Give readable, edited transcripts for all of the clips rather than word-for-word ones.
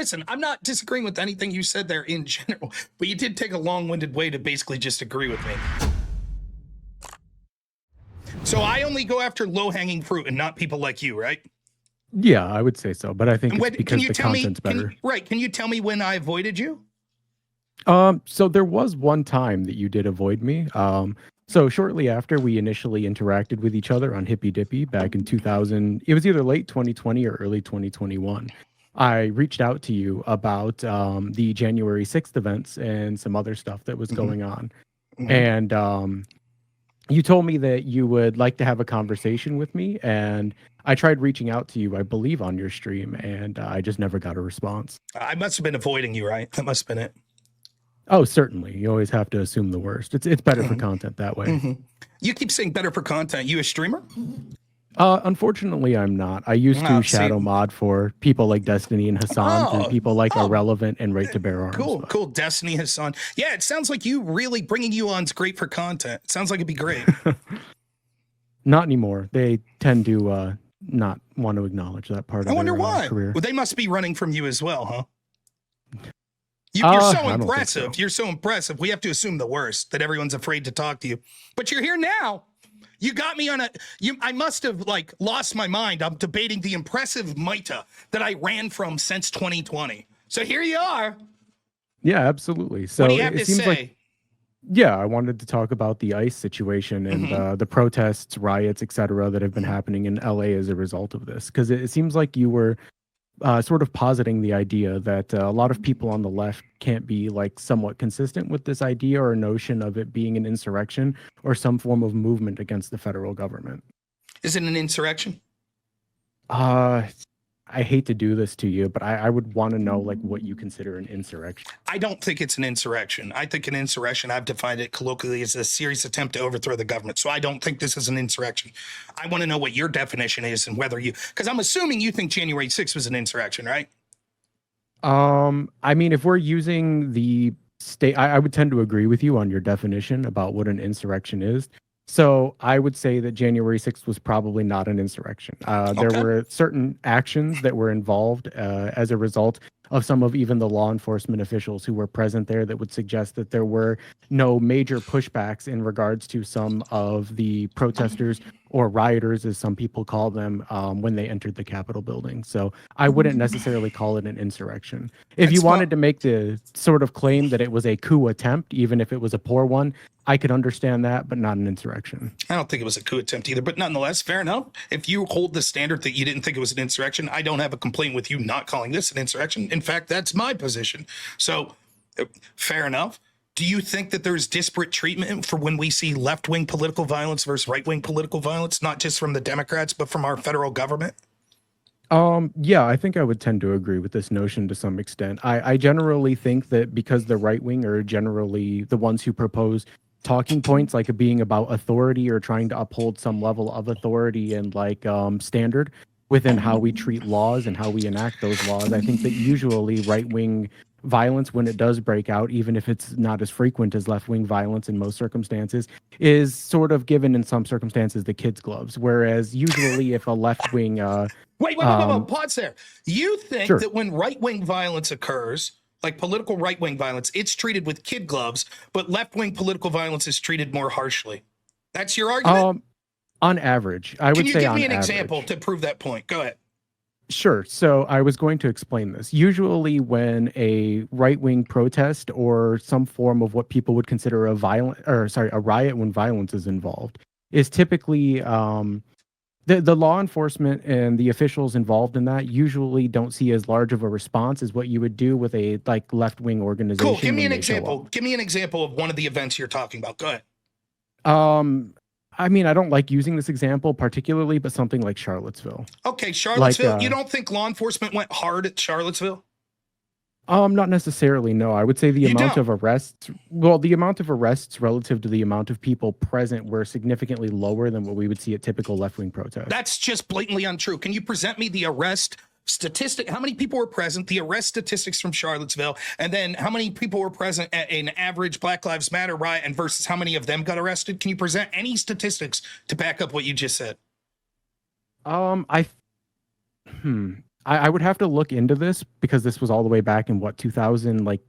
listen, I'm not disagreeing with anything you said there in general, but you did take a long-winded way to basically just agree with me. So I only go after low-hanging fruit and not people like you, right? Yeah, I would say so, but I think it's When, because the content's better. Can you tell me when I avoided you? So there was one time that you did avoid me. So shortly after we initially interacted with each other on Hippy Dippy back in 2000, it was either late 2020 or early 2021. I reached out to you about the January 6th events and some other stuff that was going on. And you told me that you would like to have a conversation with me, and I tried reaching out to you, I believe, on your stream, and I just never got a response. I must have been avoiding you, right? That must have been it. Oh, certainly. You always have to assume the worst. It's better for content that way. You keep saying better for content. You a streamer? Unfortunately, I'm not. I used to shadow mod for people like Destiny and Hassan and people like Irrelevant and Right to Bear Arms. Cool. Destiny, Hassan. Yeah, it sounds like you really bringing you on's great for content. It sounds like it'd be great. Not anymore. They tend to not want to acknowledge that part of their why. career. Well, they must be running from you as well, huh? You're so impressive. You're so impressive. We have to assume the worst, that everyone's afraid to talk to you. But you're here now. You got me on I must have like lost my mind. I'm debating the impressive Maita that I ran from since 2020. So here you are. Yeah, absolutely. So what do you have to say? Yeah, I wanted to talk about the ICE situation and the protests, riots, etc., that have been happening in LA as a result of this. Because it seems like you were sort of positing the idea that a lot of people on the left can't be like somewhat consistent with this idea or notion of it being an insurrection or some form of movement against the federal government. Is it an insurrection? I hate to do this to you, but I would want to know like what you consider an insurrection. I don't think it's an insurrection. I think an insurrection, I've defined it colloquially as a serious attempt to overthrow the government. So I don't think this is an insurrection. I want to know what your definition is and whether you, because I'm assuming you think January 6th was an insurrection, right? I mean, if we're using the state, I would tend to agree with you on your definition about what an insurrection is. So I would say that January 6th was probably not an insurrection. There were certain actions that were involved as a result of some of even the law enforcement officials who were present there that would suggest that there were no major pushbacks in regards to some of the protesters or rioters, as some people call them, when they entered the Capitol building. So I wouldn't necessarily call it an insurrection. If you wanted to make the sort of claim that it was a coup attempt, even if it was a poor one, I could understand that, but not an insurrection. I don't think it was a coup attempt either, but nonetheless, fair enough. If you hold the standard that you didn't think it was an insurrection, I don't have a complaint with you not calling this an insurrection. In fact, that's my position. So fair enough. Do you think that there's disparate treatment for when we see left-wing political violence versus right-wing political violence, not just from the Democrats, but from our federal government? Yeah, I think I would tend to agree with this notion to some extent. I generally think that because the right wing are generally the ones who propose talking points like being about authority or trying to uphold some level of authority and like standard within how we treat laws and how we enact those laws. I think that usually right-wing violence, when it does break out, even if it's not as frequent as left-wing violence in most circumstances, is sort of given in some circumstances the kid's gloves. Whereas usually if a left-wing wait, pause there. You think that when right-wing violence occurs, like political right-wing violence, it's treated with kid gloves, but left-wing political violence is treated more harshly. That's your argument? On average, I would say on average. Can you give me an example to prove that point? Go ahead. Sure. So I was going to explain this. Usually when a right-wing protest or some form of what people would consider a riot when violence is involved is typically the law enforcement and the officials involved in that usually don't see as large of a response as what you would do with a like left-wing organization. Cool. Give me an example. Give me an example of one of the events you're talking about. Go ahead. I mean, I don't like using this example particularly, but something like Charlottesville. Okay, Charlottesville. Like, you don't think law enforcement went hard at Charlottesville? Not necessarily, no. I would say the amount of arrests relative to the amount of people present were significantly lower than what we would see at typical left-wing protests. That's just blatantly untrue. Can you present me the arrest statistic? How many people were present, the arrest statistics from Charlottesville, and then how many people were present at an average Black Lives Matter riot and versus how many of them got arrested? Can you present any statistics to back up what you just said? I would have to look into this because this was all the way back in what 2000 like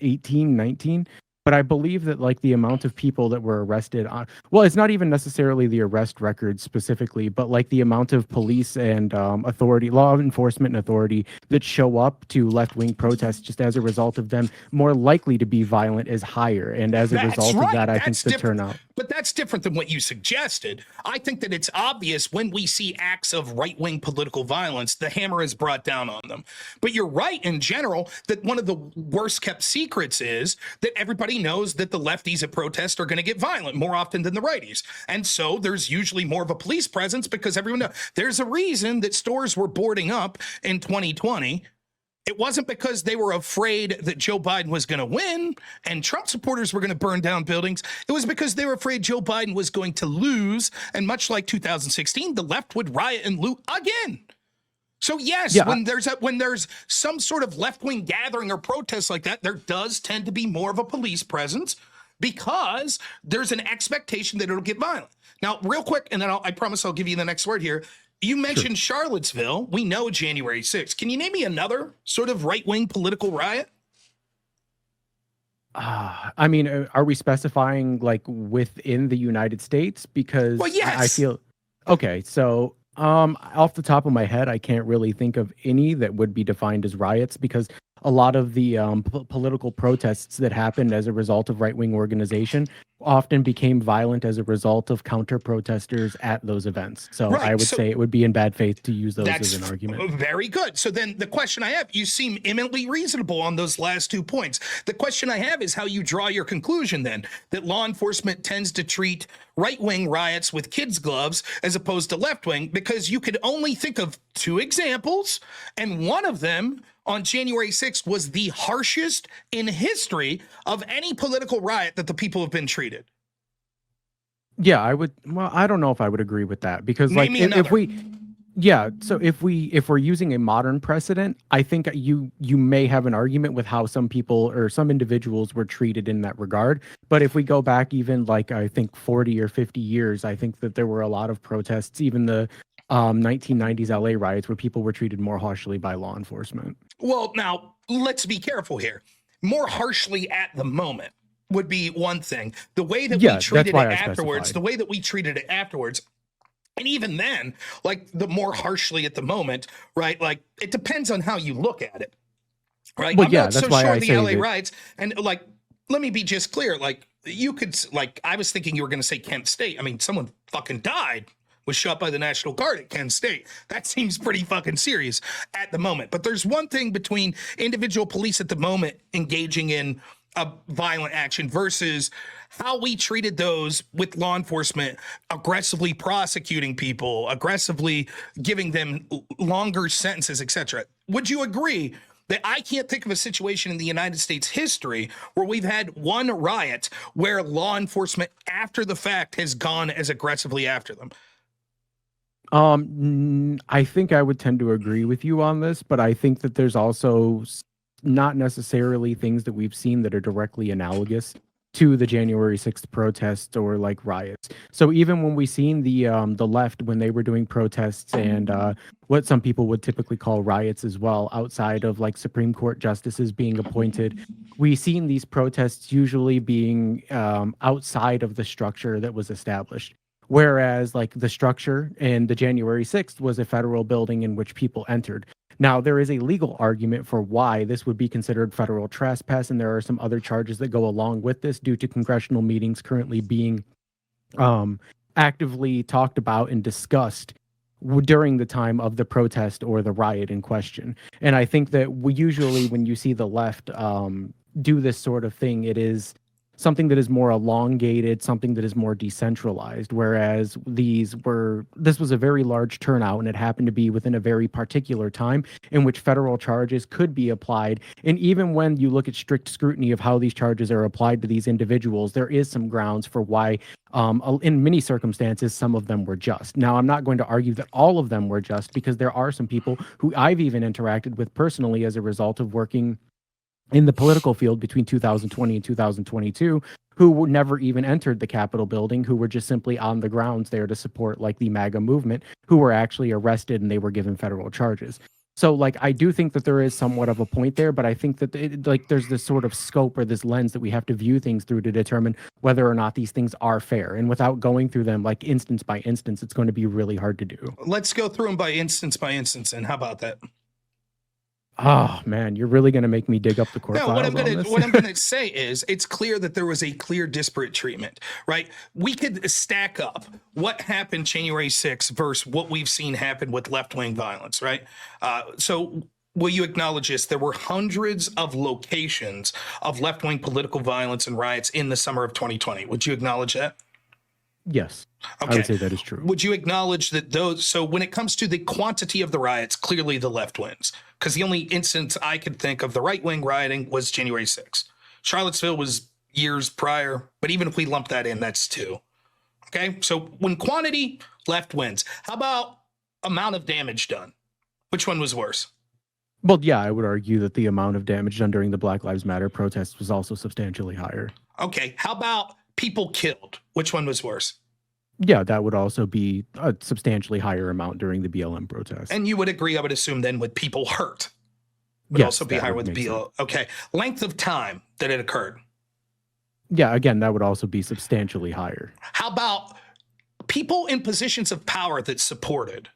18, 19. But I believe that like the amount of people that were arrested on, well, it's not even necessarily the arrest records specifically, but like the amount of police and authority, law enforcement and authority that show up to left-wing protests just as a result of them more likely to be violent is higher. And as a That's result of right. that, I think That's the different. turnout. But that's different than what you suggested. I think that it's obvious when we see acts of right-wing political violence, the hammer is brought down on them. But you're right in general that one of the worst kept secrets is that everybody knows that the lefties at protest are going to get violent more often than the righties. And so there's usually more of a police presence because everyone knows there's a reason that stores were boarding up in 2020. It wasn't because they were afraid that Joe Biden was going to win and Trump supporters were going to burn down buildings. It was because they were afraid Joe Biden was going to lose. And much like 2016, the left would riot and loot again. So yes, Yeah, when there's some sort of left-wing gathering or protest like that, there does tend to be more of a police presence because there's an expectation that it'll get violent. Now, real quick, and then I promise I'll give you the next word here. You mentioned Charlottesville. We know January 6th. Can you name me another sort of right-wing political riot? I mean, are we specifying like within the United States? Because Well, yes. I feel okay. So, off the top of my head, I can't really think of any that would be defined as riots because a lot of the political protests that happened as a result of right-wing organization often became violent as a result of counter protesters at those events. So Right, I would so say it would be in bad faith to use those That's as an argument. very good. So then the question I have, you seem eminently reasonable on those last 2 points. The question I have is how you draw your conclusion then that law enforcement tends to treat right-wing riots with kids' gloves as opposed to left-wing, because you could only think of 2 examples, and one of them on January 6th was the harshest in history of any political riot that the people have been treated. Yeah, I would. Well, I don't know if I would agree with that because, Name like, me if another. we, yeah. So if we're using a modern precedent, I think you may have an argument with how some people or some individuals were treated in that regard. But if we go back even like I think 40 or 50 years, I think that there were a lot of protests, even the 1990s LA riots, where people were treated more harshly by law enforcement. Well, now let's be careful here. More harshly at the moment would be one thing. The way that Yeah, we that's treated it why I afterwards, specified. the way that we treated it afterwards, and even then, like the more harshly at the moment, right? Like it depends on how you look at it, right? Well, I'm yeah, not that's so why sure I the say LA that. riots, and like, let me be just clear. Like you could, like I was thinking you were going to say Kent State. I mean, someone fucking died, was shot by the National Guard at Kent State. That seems pretty fucking serious at the moment. But there's one thing between individual police at the moment engaging in a violent action versus how we treated those with law enforcement aggressively prosecuting people, aggressively giving them longer sentences, etc. Would you agree that I can't think of a situation in the United States history where we've had one riot where law enforcement after the fact has gone as aggressively after them? I think I would tend to agree with you on this, but I think that there's also not necessarily things that we've seen that are directly analogous to the January 6th protests or like riots. So even when we seen the left when they were doing protests and what some people would typically call riots as well, outside of like Supreme Court justices being appointed, we seen these protests usually being outside of the structure that was established. Whereas, like the structure in the January 6th was a federal building in which people entered. Now, there is a legal argument for why this would be considered federal trespass, and there are some other charges that go along with this due to congressional meetings currently being actively talked about and discussed during the time of the protest or the riot in question. And I think that we usually, when you see the left do this sort of thing, it is something that is more elongated, something that is more decentralized, whereas this was a very large turnout and it happened to be within a very particular time in which federal charges could be applied. And even when you look at strict scrutiny of how these charges are applied to these individuals, there is some grounds for why in many circumstances some of them were just. Now, I'm not going to argue that all of them were just, because there are some people who I've even interacted with personally as a result of working in the political field between 2020 and 2022 who never even entered the Capitol building, who were just simply on the grounds there to support like the MAGA movement, who were actually arrested and they were given federal charges. So like I do think that there is somewhat of a point there, but I think that like there's this sort of scope or this lens that we have to view things through to determine whether or not these things are fair. And without going through them like instance by instance, it's going to be really hard to do. Let's go through them by instance, and how about that? Oh man, you're really going to make me dig up the court No, files what I'm gonna say is it's clear that there was a clear disparate treatment, right? We could stack up what happened January 6th versus what we've seen happen with left-wing violence, right? So will you acknowledge this? There were hundreds of locations of left-wing political violence and riots in the summer of 2020. Would you acknowledge that? Yes, Okay. I would say that is true. Would you acknowledge that those, so when it comes to the quantity of the riots, clearly the left wins? Because the only instance I could think of the right wing rioting was January 6th. Charlottesville was years prior, but even if we lump that in, that's two. Okay, so when quantity, left wins. How about amount of damage done? Which one was worse? Well, yeah, I would argue that the amount of damage done during the Black Lives Matter protests was also substantially higher. Okay, how about people killed? Which one was worse? Yeah, that would also be a substantially higher amount during the BLM protests. And you would agree, I would assume, then with people hurt would Yes, also be that higher would with make BLM. sense. Okay, length of time that it occurred. Yeah, again, that would also be substantially higher. How about people in positions of power that supported?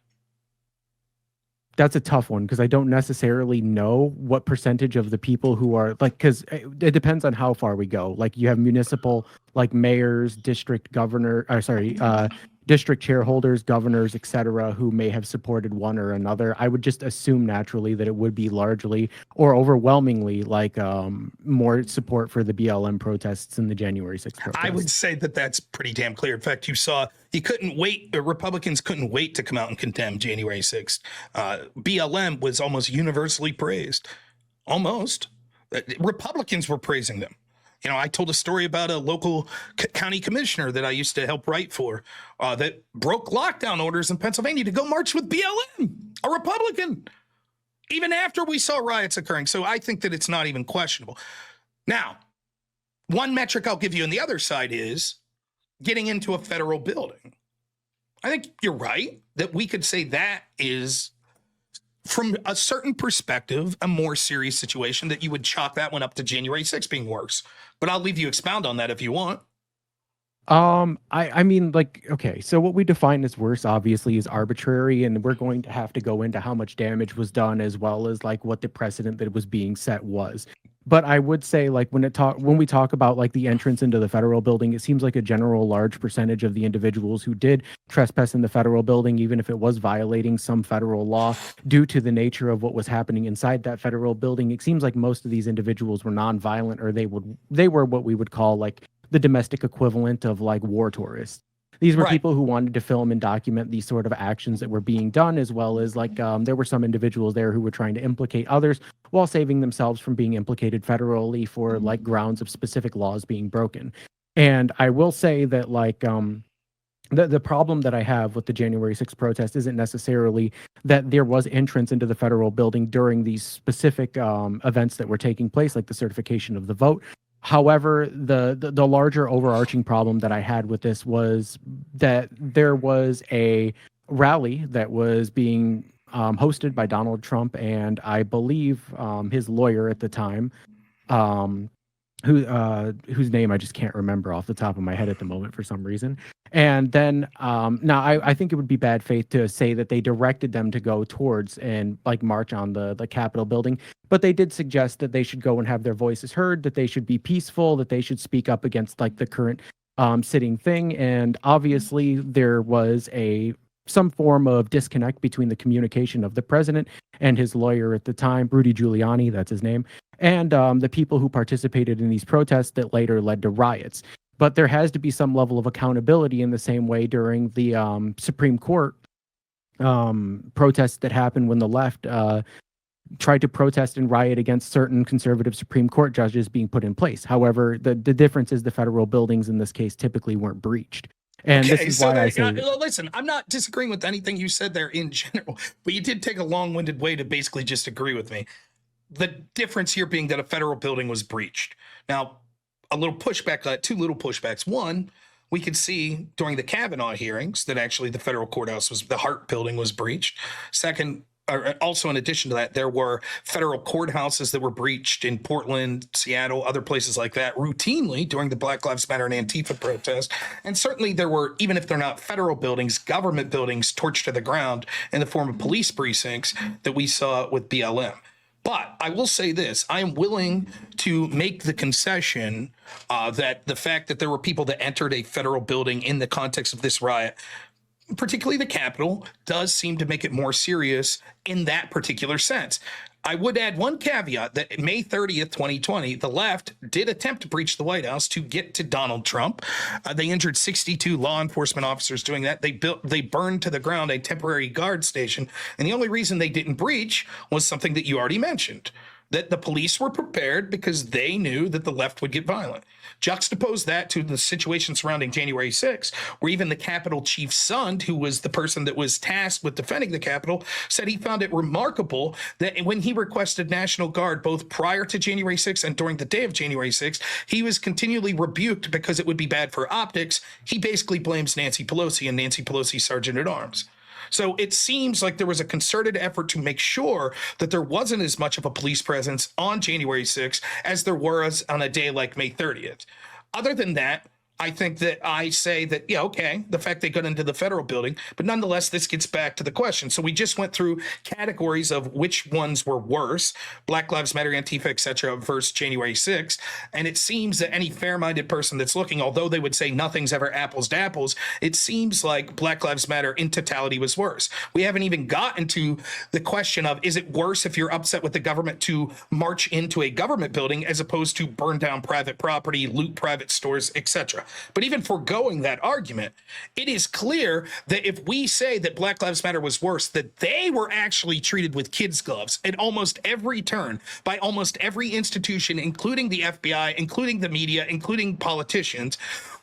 That's a tough one because I don't necessarily know what percentage of the people who are like, because it depends on how far we go. Like you have municipal, like mayors, district governor, district chairholders, governors, etc., who may have supported one or another. I would just assume naturally that it would be largely or overwhelmingly like more support for the BLM protests and the January 6th protests. I would say that that's pretty damn clear. In fact, you couldn't wait. Republicans couldn't wait to come out and condemn January 6th. BLM was almost universally praised. Almost. Republicans were praising them. You know, I told a story about a local county commissioner that I used to help write for that broke lockdown orders in Pennsylvania to go march with BLM, a Republican, even after we saw riots occurring. So I think that it's not even questionable. Now, one metric I'll give you on the other side is getting into a federal building. I think you're right that we could say that is, from a certain perspective, a more serious situation, that you would chalk that one up to January 6th being worse. But I'll leave you expound on that if you want. I mean, like, okay, so what we define as worse obviously is arbitrary, and we're going to have to go into how much damage was done as well as like what the precedent that was being set was. But I would say, like, when we talk about like the entrance into the federal building, it seems like a general large percentage of the individuals who did trespass in the federal building, even if it was violating some federal law, due to the nature of what was happening inside that federal building, it seems like most of these individuals were nonviolent, or they were what we would call like the domestic equivalent of like war tourists. These were people who wanted to film and document these sort of actions that were being done, as well as like there were some individuals there who were trying to implicate others while saving themselves from being implicated federally for like grounds of specific laws being broken. And I will say that like the problem that I have with the January 6th protest isn't necessarily that there was entrance into the federal building during these specific events that were taking place, like the certification of the vote. However, the larger overarching problem that I had with this was that there was a rally that was being hosted by Donald Trump and I believe his lawyer at the time, whose name I just can't remember off the top of my head at the moment for some reason. And then now I think it would be bad faith to say that they directed them to go towards and like march on the Capitol building, but they did suggest that they should go and have their voices heard, that they should be peaceful, that they should speak up against like the current sitting thing. And obviously there was some form of disconnect between the communication of the president and his lawyer at the time, Rudy Giuliani, that's his name, and the people who participated in these protests that later led to riots. But there has to be some level of accountability in the same way during the Supreme Court protests that happened when the left tried to protest and riot against certain conservative Supreme Court judges being put in place. However, the difference is the federal buildings in this case typically weren't breached. And this is why I say, listen, I'm not disagreeing with anything you said there in general, but you did take a long-winded way to basically just agree with me. The difference here being that a federal building was breached. Now, a little pushback, two little pushbacks. One, we could see during the Kavanaugh hearings that actually the federal courthouse the Hart building was breached. Second, also in addition to that, there were federal courthouses that were breached in Portland, Seattle, other places like that routinely during the Black Lives Matter and Antifa protest. And certainly there were, even if they're not federal buildings, government buildings torched to the ground in the form of police precincts that we saw with BLM. But I will say this, I am willing to make the concession that the fact that there were people that entered a federal building in the context of this riot, particularly the Capitol, does seem to make it more serious in that particular sense. I would add one caveat that May 30th, 2020, the left did attempt to breach the White House to get to Donald Trump. They injured 62 law enforcement officers doing that. They burned to the ground a temporary guard station. And the only reason they didn't breach was something that you already mentioned, that the police were prepared because they knew that the left would get violent. Juxtapose that to the situation surrounding January 6th, where even the Capitol chief's son, who was the person that was tasked with defending the Capitol, said he found it remarkable that when he requested National Guard, both prior to January 6th and during the day of January 6th, he was continually rebuked because it would be bad for optics. He basically blames Nancy Pelosi and Nancy Pelosi's Sergeant at Arms. So it seems like there was a concerted effort to make sure that there wasn't as much of a police presence on January 6th as there was on a day like May 30th. Other than that, I think that I say that, yeah, okay, the fact they got into the federal building, but nonetheless, this gets back to the question. So we just went through categories of which ones were worse, Black Lives Matter, Antifa, et cetera, versus January 6th. And it seems that any fair-minded person that's looking, although they would say nothing's ever apples to apples, it seems like Black Lives Matter in totality was worse. We haven't even gotten to the question of, is it worse if you're upset with the government to march into a government building as opposed to burn down private property, loot private stores, et cetera? But even foregoing that argument, it is clear that if we say that Black Lives Matter was worse, that they were actually treated with kids' gloves at almost every turn by almost every institution, including the FBI, including the media, including politicians.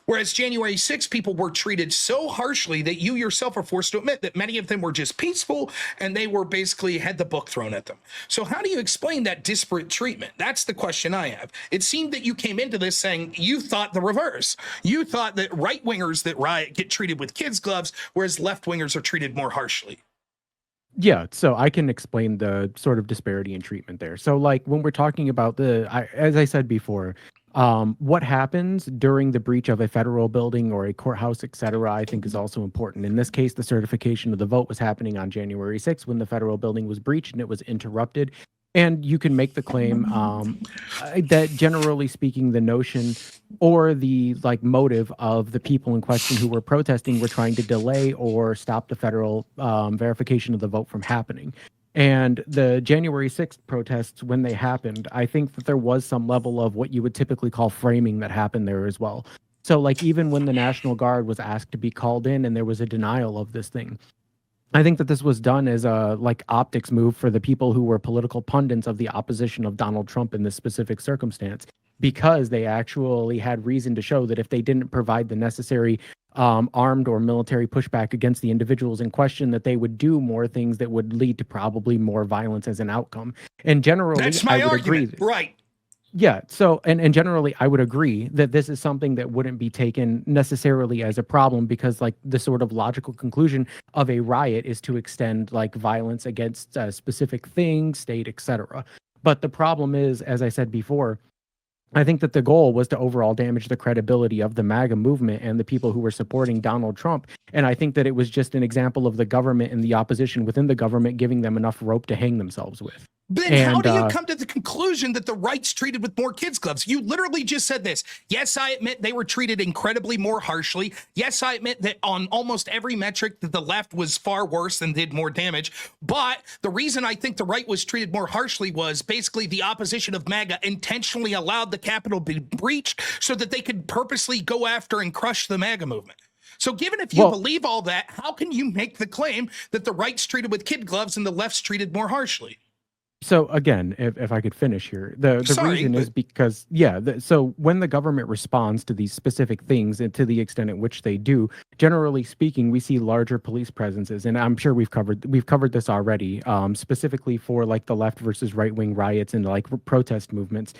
Whereas January 6th, people were treated so harshly that you yourself are forced to admit that many of them were just peaceful and they were basically had the book thrown at them. So how do you explain that disparate treatment? That's the question I have. It seemed that you came into this saying you thought the reverse. You thought that right-wingers that riot get treated with kids' gloves, whereas left-wingers are treated more harshly. Yeah, so I can explain the sort of disparity in treatment there. So, like, when we're talking about as I said before, what happens during the breach of a federal building or a courthouse, et cetera, I think is also important. In this case, the certification of the vote was happening on January 6th when the federal building was breached and it was interrupted. And you can make the claim that generally speaking, the notion or the motive of the people in question who were protesting were trying to delay or stop the federal verification of the vote from happening. And the January 6th protests, when they happened, I think that there was some level of what you would typically call framing that happened there as well. So even when the National Guard was asked to be called in and there was a denial of this thing, I think that this was done as a optics move for the people who were political pundits of the opposition of Donald Trump in this specific circumstance, because they actually had reason to show that if they didn't provide the necessary armed or military pushback against the individuals in question, that they would do more things that would lead to probably more violence as an outcome. And generally, that's my argument, right? Yeah. So, and generally, I would agree that this is something that wouldn't be taken necessarily as a problem, because the sort of logical conclusion of a riot is to extend violence against specific things, state, etc. But the problem is, as I said before, I think that the goal was to overall damage the credibility of the MAGA movement and the people who were supporting Donald Trump. And I think that it was just an example of the government and the opposition within the government giving them enough rope to hang themselves with. Then how do you come to the conclusion that the right's treated with more kids' gloves? You literally just said this. Yes, I admit they were treated incredibly more harshly. Yes, I admit that on almost every metric that the left was far worse and did more damage. But the reason I think the right was treated more harshly was basically the opposition of MAGA intentionally allowed the Capitol to be breached so that they could purposely go after and crush the MAGA movement. So given if you believe all that, how can you make the claim that the right's treated with kid gloves and the left's treated more harshly? So again, if I could finish here, the reason is because, so when the government responds to these specific things and to the extent at which they do, generally speaking, we see larger police presences. And I'm sure we've covered this already, specifically for the left versus right wing riots and protest movements,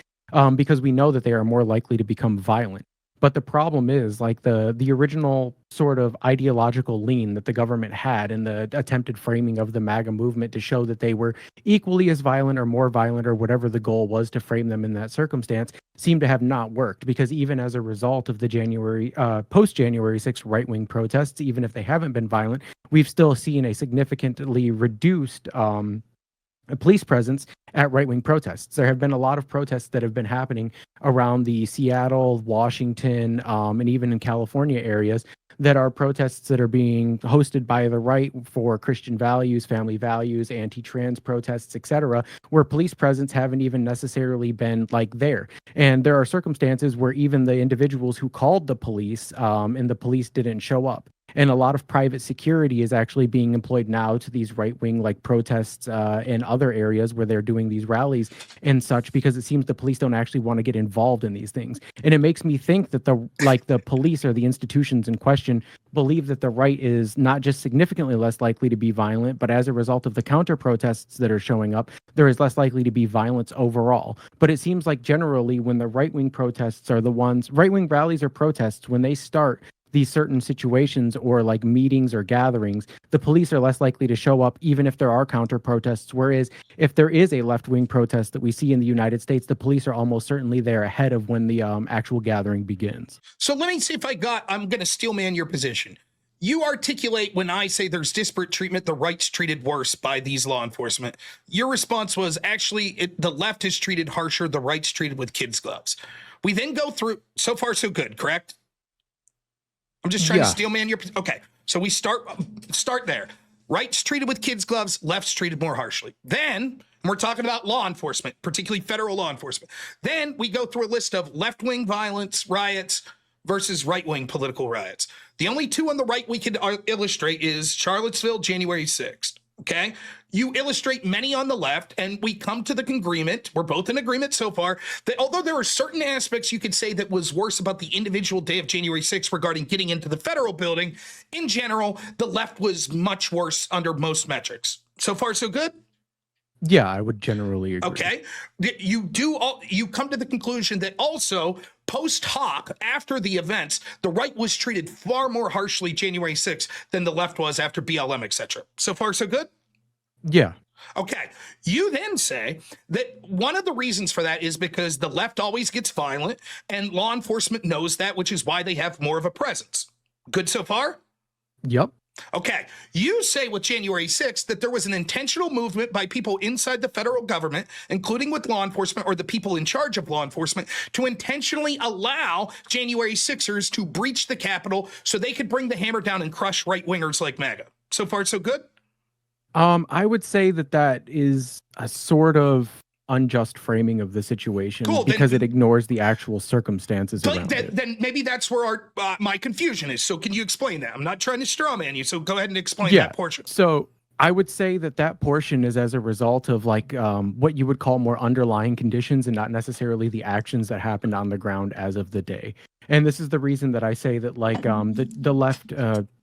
because we know that they are more likely to become violent. But the problem is, like, the original sort of ideological lean that the government had in the attempted framing of the MAGA movement to show that they were equally as violent or more violent or whatever the goal was to frame them in that circumstance seemed to have not worked, because even as a result of the post January 6th right-wing protests, even if they haven't been violent, we've still seen a significantly reduced police presence at right-wing protests. There have been a lot of protests that have been happening around the Seattle, Washington, and even in California areas that are protests that are being hosted by the right for Christian values, family values, anti-trans protests, etc., where police presence haven't even necessarily been like there. And there are circumstances where even the individuals who called the police and the police didn't show up. And a lot of private security is actually being employed now to these right-wing like protests in other areas where they're doing these rallies and such, because it seems the police don't actually want to get involved in these things. And it makes me think that the police or the institutions in question believe that the right is not just significantly less likely to be violent, but as a result of the counter protests that are showing up, there is less likely to be violence overall. But it seems like generally when the right-wing protests are the ones, right-wing rallies or protests, when they start these certain situations or like meetings or gatherings, the police are less likely to show up even if there are counter protests. Whereas if there is a left-wing protest that we see in the United States, the police are almost certainly there ahead of when the actual gathering begins. So let me see if I'm going to steel man your position. You articulate when I say there's disparate treatment, the right's treated worse by these law enforcement. Your response was actually the left is treated harsher, the right's treated with kids' gloves. We then go through, so far so good, correct? I'm just trying to steel man your... Okay, so we start there. Right's treated with kids' gloves, left's treated more harshly. Then we're talking about law enforcement, particularly federal law enforcement. Then we go through a list of left-wing violence riots versus right-wing political riots. The only two on the right we can illustrate is Charlottesville, January 6th. Okay, you illustrate many on the left, and we come to the agreement. We're both in agreement so far that although there are certain aspects you could say that was worse about the individual day of January 6th regarding getting into the federal building, in general, the left was much worse under most metrics. So far, so good? Yeah, I would generally agree. Okay, you come to the conclusion that also post hoc, after the events, the right was treated far more harshly January 6th than the left was after BLM, etc. So far, so good? Yeah. Okay. You then say that one of the reasons for that is because the left always gets violent and law enforcement knows that, which is why they have more of a presence. Good so far? Yep. Okay. You say with January 6th that there was an intentional movement by people inside the federal government, including with law enforcement or the people in charge of law enforcement, to intentionally allow January 6ers to breach the Capitol so they could bring the hammer down and crush right-wingers like MAGA. So far, so good? I would say that is a sort of unjust framing of the situation, because it ignores the actual circumstances around it. Then maybe that's where my confusion is. So can you explain that? I'm not trying to straw man you, so go ahead and explain that portion. So I would say that portion is as a result of like what you would call more underlying conditions and not necessarily the actions that happened on the ground as of the day. And this is the reason that I say that like the left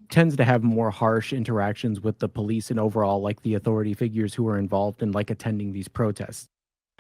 tends to have more harsh interactions with the police and overall like the authority figures who are involved in like attending these protests.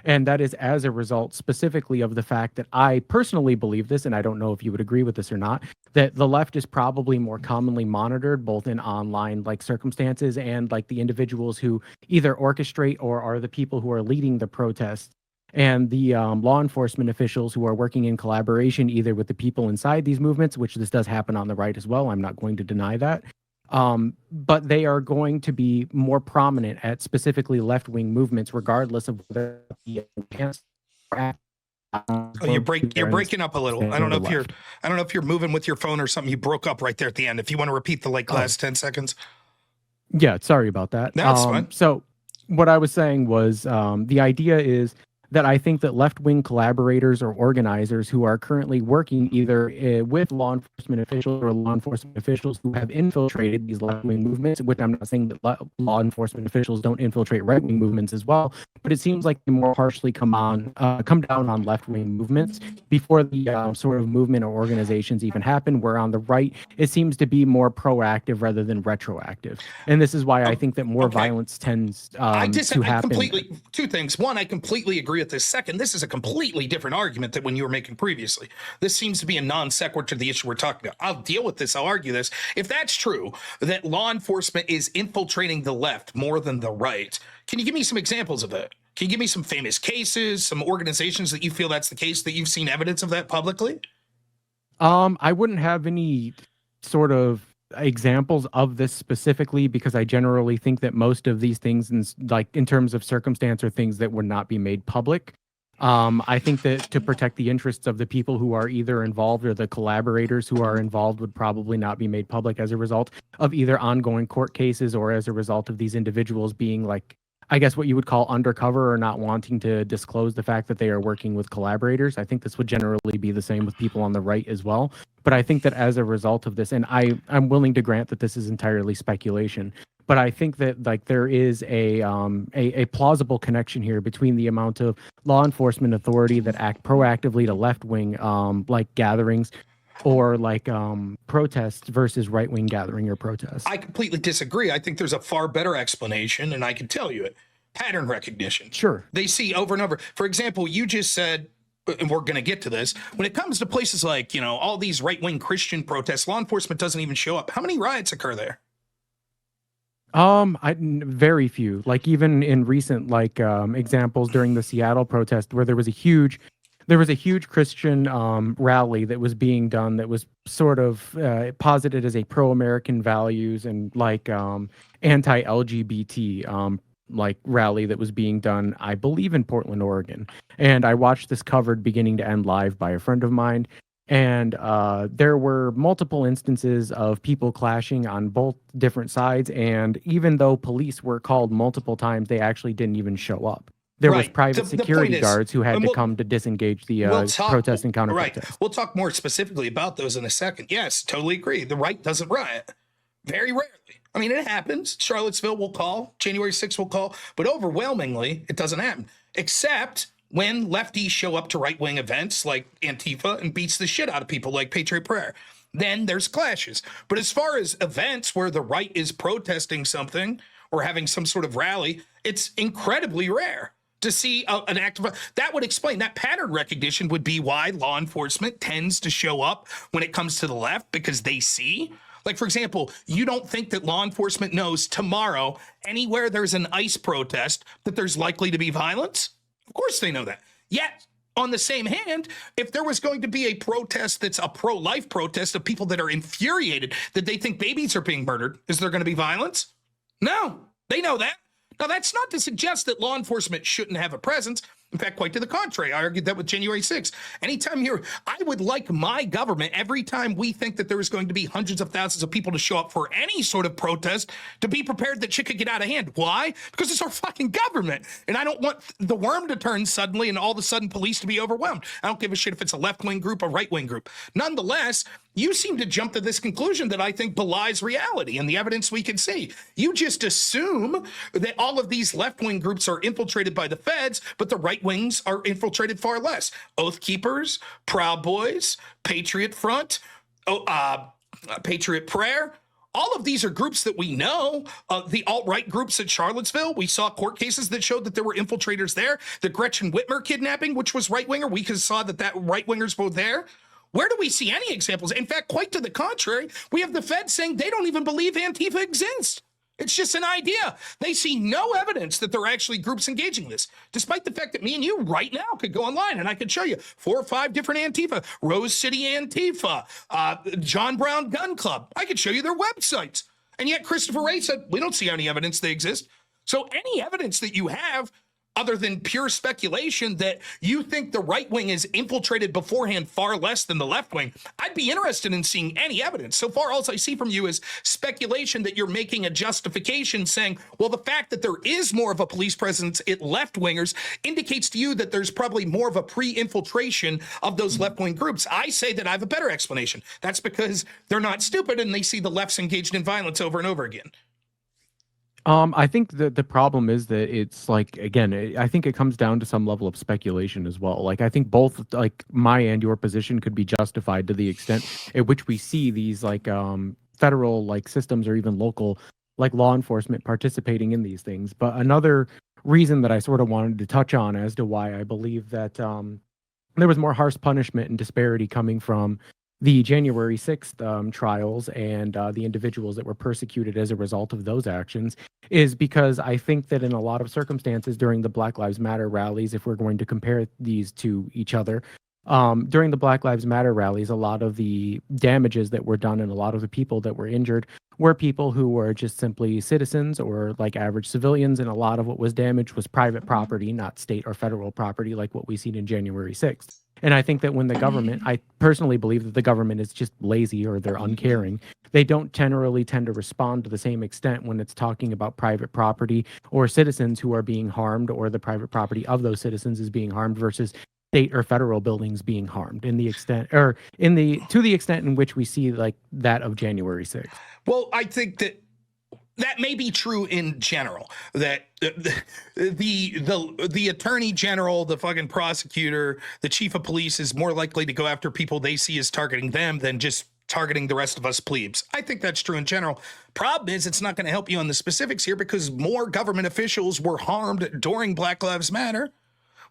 And that is as a result specifically of the fact that I personally believe this, and I don't know if you would agree with this or not, that the left is probably more commonly monitored both in online like circumstances and like the individuals who either orchestrate or are the people who are leading the protests, and the law enforcement officials who are working in collaboration either with the people inside these movements, which this does happen on the right as well. I'm not going to deny that. But they are going to be more prominent at specifically left-wing movements, regardless of whether you're breaking up a little. I don't know if you're moving with your phone or something. You broke up right there at the end. If you want to repeat the last 10 seconds. Yeah, sorry about that. That's fine. So what I was saying was the idea is that I think that left-wing collaborators or organizers who are currently working either with law enforcement officials or law enforcement officials who have infiltrated these left-wing movements, which I'm not saying that law enforcement officials don't infiltrate right-wing movements as well, but it seems like they more harshly come down on left-wing movements before the sort of movement or organizations even happen, where on the right, it seems to be more proactive rather than retroactive. And this is why I think that more violence tends to happen. Two things. One, I completely agree disagree with this second. This is a completely different argument than when you were making previously. This seems to be a non sequitur to the issue we're talking about. I'll deal with this. I'll argue this. If that's true, that law enforcement is infiltrating the left more than the right, can you give me some examples of that? Can you give me some famous cases, some organizations that you feel that's the case, that you've seen evidence of that publicly? I wouldn't have any sort of examples of this specifically, because I generally think that most of these things, in terms of circumstance, are things that would not be made public. I think that to protect the interests of the people who are either involved or the collaborators who are involved would probably not be made public as a result of either ongoing court cases or as a result of these individuals being, like, I guess what you would call undercover, or not wanting to disclose the fact that they are working with collaborators. I think this would generally be the same with people on the right as well. But I think that as a result of this, and I'm willing to grant that this is entirely speculation, but I think that, like, there is a plausible connection here between the amount of law enforcement authority that act proactively to left-wing like gatherings or like protests versus right-wing gathering or protests. I completely disagree. I think there's a far better explanation, and I can tell you it. Pattern recognition. Sure. They see over and over. For example, you just said, and we're going to get to this, when it comes to places like, you know, all these right-wing Christian protests, law enforcement doesn't even show up. How many riots occur there? Very few. Like, even in recent examples during the Seattle protest, where there was a huge Christian rally that was being done that was sort of posited as a pro-American values and like anti-LGBT like rally that was being done, I believe, in Portland, Oregon. And I watched this covered beginning to end live by a friend of mine. And there were multiple instances of people clashing on both different sides. And even though police were called multiple times, they actually didn't even show up. There was private security guards who had to come to disengage the protest and counter protest. Right. We'll talk more specifically about those in a second. Yes, totally agree. The right doesn't riot. Very rarely. I mean, it happens. Charlottesville will call. January 6th will call. But overwhelmingly, it doesn't happen. Except when lefties show up to right-wing events like Antifa and beats the shit out of people like Patriot Prayer. Then there's clashes. But as far as events where the right is protesting something or having some sort of rally, it's incredibly rare to see an act of that. Would explain that pattern recognition would be why law enforcement tends to show up when it comes to the left, because they see, like, for example, you don't think that law enforcement knows tomorrow anywhere there's an ICE protest that there's likely to be violence? Of course they know that. Yet, on the same hand, if there was going to be a protest that's a pro-life protest of people that are infuriated that they think babies are being murdered, is there going to be violence? No, they know that. Now, that's not to suggest that law enforcement shouldn't have a presence. In fact, quite to the contrary. I argued that with January 6th. Anytime I would like my government, every time we think that there is going to be hundreds of thousands of people to show up for any sort of protest, to be prepared that shit could get out of hand. Why? Because it's our fucking government. And I don't want the worm to turn suddenly and all of a sudden police to be overwhelmed. I don't give a shit if it's a left-wing group or right-wing group. Nonetheless, you seem to jump to this conclusion that I think belies reality and the evidence we can see. You just assume that all of these left-wing groups are infiltrated by the feds, but the right wings are infiltrated far less. Oath Keepers, Proud Boys, Patriot Front, Patriot Prayer. All of these are groups that we know. The alt-right groups at Charlottesville, we saw court cases that showed that there were infiltrators there. The Gretchen Whitmer kidnapping, which was right-winger, we saw that right-wingers were there. Where do we see any examples? In fact, quite to the contrary, we have the feds saying they don't even believe Antifa exists. It's just an idea. They see no evidence that there are actually groups engaging this, despite the fact that me and you right now could go online and I could show you 4 or 5 different Antifa, Rose City Antifa, John Brown Gun Club. I could show you their websites. And yet Christopher Wray said, we don't see any evidence they exist. So any evidence that you have, other than pure speculation, that you think the right wing is infiltrated beforehand far less than the left wing, I'd be interested in seeing any evidence. So far, all I see from you is speculation that you're making a justification saying, well, the fact that there is more of a police presence at left wingers indicates to you that there's probably more of a pre-infiltration of those left wing groups. I say that I have a better explanation. That's because they're not stupid and they see the left's engaged in violence over and over again. I think the problem is that it's like, again, I think it comes down to some level of speculation as well. Like, I think both like my and your position could be justified to the extent at which we see these like federal like systems or even local like law enforcement participating in these things. But another reason that I sort of wanted to touch on as to why I believe that there was more harsh punishment and disparity coming from the January 6th trials and the individuals that were persecuted as a result of those actions is because I think that in a lot of circumstances during the Black Lives Matter rallies, if we're going to compare these to each other, during the Black Lives Matter rallies, a lot of the damages that were done and a lot of the people that were injured were people who were just simply citizens or like average civilians. And a lot of what was damaged was private property, not state or federal property, like what we seen in January 6th. And I think that when the government, I personally believe that the government is just lazy or they're uncaring. They don't generally tend to respond to the same extent when it's talking about private property or citizens who are being harmed or the private property of those citizens is being harmed versus state or federal buildings being harmed in the extent or in the to the extent in which we see like that of January 6th. Well, I think that may be true in general, that the attorney general, the fucking prosecutor, the chief of police is more likely to go after people they see as targeting them than just targeting the rest of us plebes. I think that's true in general. Problem is, it's not going to help you on the specifics here because more government officials were harmed during Black Lives Matter.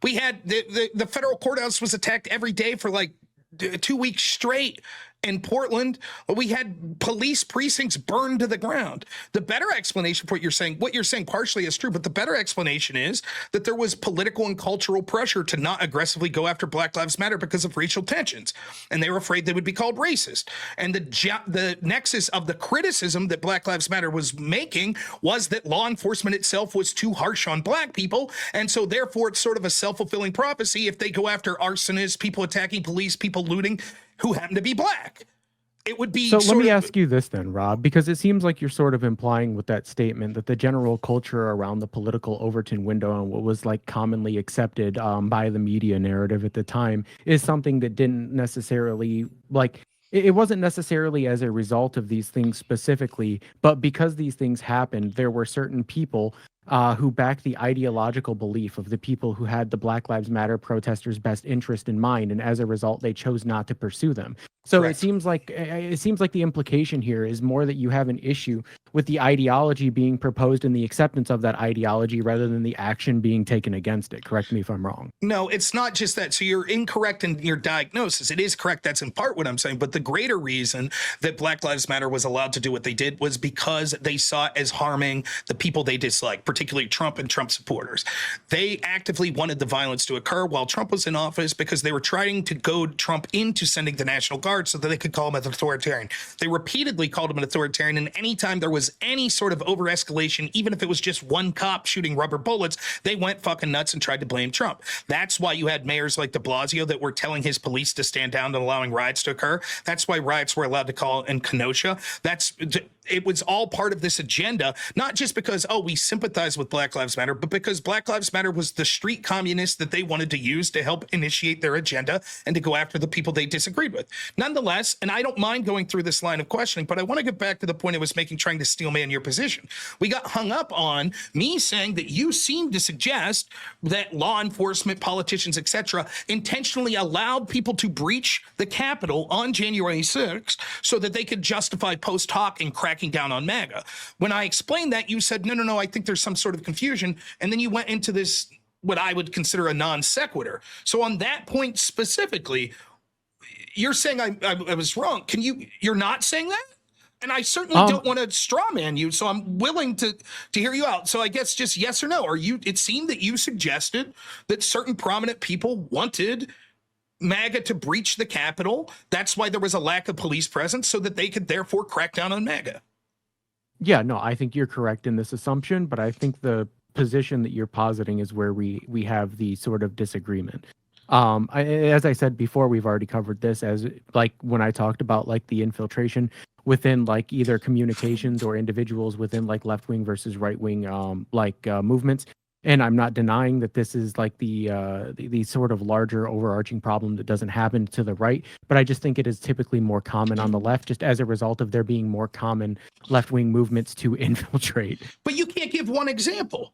We had the federal courthouse was attacked every day for like 2 weeks straight in Portland. We had police precincts burned to the ground. The better explanation for what you're saying partially is true, but the better explanation is that there was political and cultural pressure to not aggressively go after Black Lives Matter because of racial tensions. And they were afraid they would be called racist. And the nexus of the criticism that Black Lives Matter was making was that law enforcement itself was too harsh on Black people. And so therefore it's sort of a self-fulfilling prophecy if they go after arsonists, people attacking police, people looting, who happen to be Black. It would be. So let me ask you this then, Rob, because it seems like you're sort of implying with that statement that the general culture around the political Overton window and what was like commonly accepted by the media narrative at the time is something that didn't necessarily like. It wasn't necessarily as a result of these things specifically, but because these things happened, there were certain people who backed the ideological belief of the people who had the Black Lives Matter protesters' best interest in mind, and as a result, they chose not to pursue them. So Correct. it seems like the implication here is more that you have an issue with the ideology being proposed and the acceptance of that ideology rather than the action being taken against it. Correct me if I'm wrong. No, it's not just that. So you're incorrect in your diagnosis. It is correct. That's in part what I'm saying. But the greater reason that Black Lives Matter was allowed to do what they did was because they saw it as harming the people they dislike, particularly Trump and Trump supporters. They actively wanted the violence to occur while Trump was in office because they were trying to goad Trump into sending the National Guard so that they could call him an authoritarian. They repeatedly called him an authoritarian, and anytime there was any sort of over-escalation, even if it was just one cop shooting rubber bullets, they went fucking nuts and tried to blame Trump. That's why you had mayors like de Blasio that were telling his police to stand down and allowing riots to occur. That's why riots were allowed to call in Kenosha. It was all part of this agenda, not just because, we sympathize with Black Lives Matter, but because Black Lives Matter was the street communists that they wanted to use to help initiate their agenda and to go after the people they disagreed with. Nonetheless, and I don't mind going through this line of questioning, but I want to get back to the point I was making, trying to steel man your position. We got hung up on me saying that you seem to suggest that law enforcement, politicians, etc., intentionally allowed people to breach the Capitol on January 6th so that they could justify post hoc and cracking down on MAGA. When I explained that, you said, no, I think there's some sort of confusion. And then you went into this, what I would consider a non sequitur. So on that point specifically, you're saying I was wrong. You're not saying that? And I certainly don't want to straw man you, so I'm willing to hear you out. So I guess just yes or no. It seemed that you suggested that certain prominent people wanted MAGA to breach the Capitol. That's why there was a lack of police presence, so that they could therefore crack down on MAGA. Yeah, no, I think you're correct in this assumption, but I think the position that you're positing is where we have the sort of disagreement. As I said before, we've already covered this as like when I talked about like the infiltration within like either communications or individuals within like left-wing versus right-wing movements. And I'm not denying that this is like the sort of larger overarching problem that doesn't happen to the right, but I just think it is typically more common on the left, just as a result of there being more common left-wing movements to infiltrate. But you can't give one example.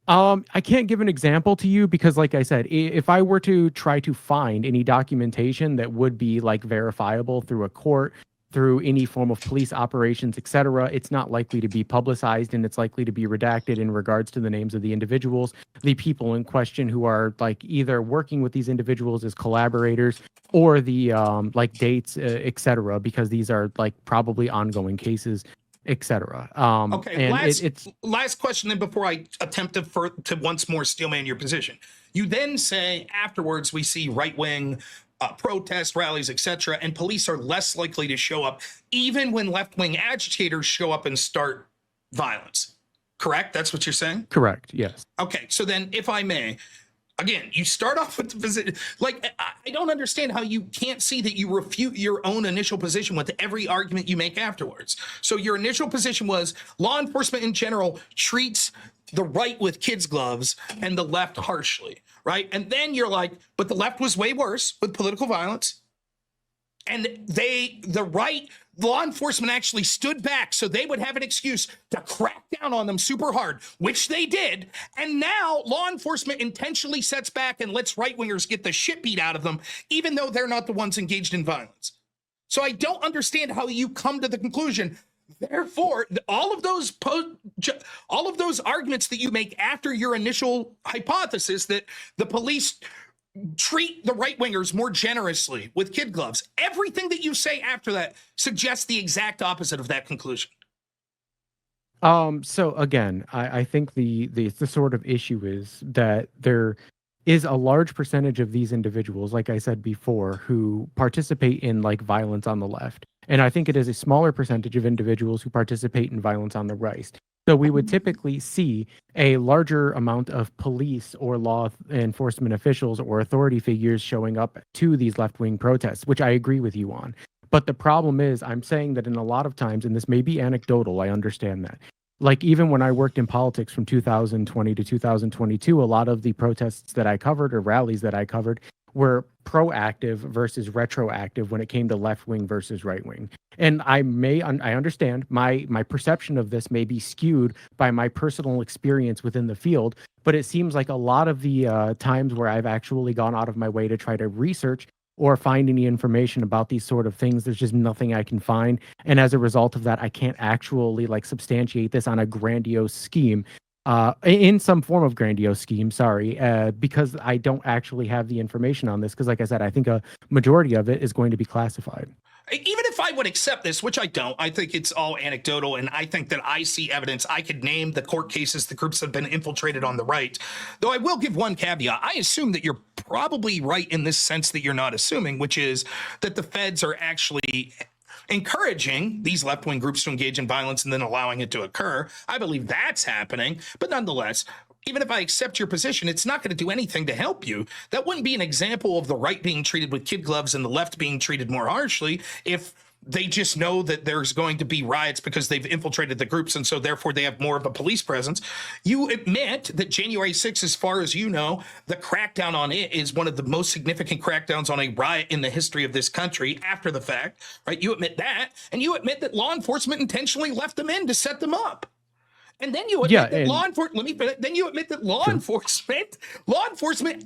I can't give an example to you because, like I said, if I were to try to find any documentation that would be like verifiable through a court through any form of police operations, etc. It's not likely to be publicized, and it's likely to be redacted in regards to the names of the individuals, the people in question who are like either working with these individuals as collaborators or the like dates, etc. Because these are like probably ongoing cases, etc. Okay, And last last question then before I attempt to once more steelman your position. You then say afterwards we see right-wing protest rallies, etc., and police are less likely to show up even when left-wing agitators show up and start violence. Correct? That's what you're saying? correct, yes. Okay, so then if I may, again, you start off with the position. Like, I don't understand how you can't see that you refute your own initial position with every argument you make afterwards. So your initial position was law enforcement in general treats the right with kids' gloves and the left harshly, right? And then you're like, but the left was way worse with political violence. And the right law enforcement actually stood back so they would have an excuse to crack down on them super hard, which they did. And now law enforcement intentionally sets back and lets right-wingers get the shit beat out of them, even though they're not the ones engaged in violence. So I don't understand how you come to the conclusion. Therefore, all of those arguments that you make after your initial hypothesis that the police treat the right-wingers more generously with kid gloves, everything that you say after that suggests the exact opposite of that conclusion. So again, I think the sort of issue is that there is a large percentage of these individuals, like I said before, who participate in like violence on the left. And I think it is a smaller percentage of individuals who participate in violence on the right. So we would typically see a larger amount of police or law enforcement officials or authority figures showing up to these left-wing protests, which I agree with you on. But the problem is, I'm saying that in a lot of times, and this may be anecdotal, I understand that. Like even when I worked in politics from 2020 to 2022, a lot of the protests that I covered or rallies that I covered were proactive versus retroactive when it came to left wing versus right wing. And I understand my perception of this may be skewed by my personal experience within the field, but it seems like a lot of the times where I've actually gone out of my way to try to research or find any information about these sort of things, there's just nothing I can find. And as a result of that, I can't actually like substantiate this on a grandiose scheme, in some form of grandiose scheme, because I don't actually have the information on this. Because like I said, I think a majority of it is going to be classified. Even if I would accept this, which I don't, I think it's all anecdotal, and I think that I see evidence. I could name the court cases the groups have been infiltrated on the right. Though I will give one caveat. I assume that you're probably right in this sense that you're not assuming, which is that the feds are actually encouraging these left-wing groups to engage in violence and then allowing it to occur. I believe that's happening, but nonetheless, even if I accept your position, it's not going to do anything to help you. That wouldn't be an example of the right being treated with kid gloves and the left being treated more harshly if they just know that there's going to be riots because they've infiltrated the groups and so therefore they have more of a police presence. You admit that January 6th, as far as you know, the crackdown on it is one of the most significant crackdowns on a riot in the history of this country after the fact, right? You admit that, and you admit that law enforcement intentionally left them in to set them up. And then you admit that law enforcement. Let me finish. Then you admit that law enforcement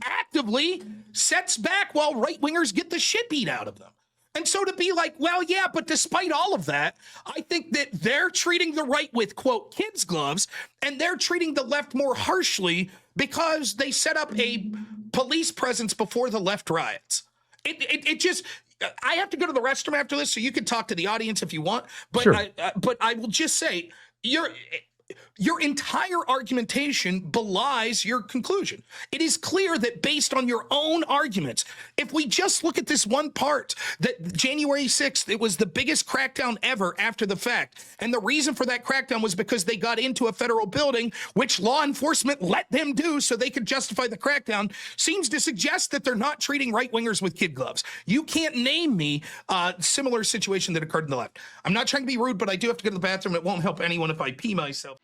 actively sets back while right wingers get the shit beat out of them. And so to be like, well, yeah, but despite all of that, I think that they're treating the right with quote kids gloves, and they're treating the left more harshly because they set up a police presence before the left riots. It just. I have to go to the restroom after this, so you can talk to the audience if you want. But sure. But I will just say your entire argumentation belies your conclusion. It is clear that based on your own arguments, if we just look at this one part, that January 6th, it was the biggest crackdown ever after the fact. And the reason for that crackdown was because they got into a federal building, which law enforcement let them do so they could justify the crackdown, seems to suggest that they're not treating right-wingers with kid gloves. You can't name me a similar situation that occurred in the left. I'm not trying to be rude, but I do have to go to the bathroom. It won't help anyone if I pee myself.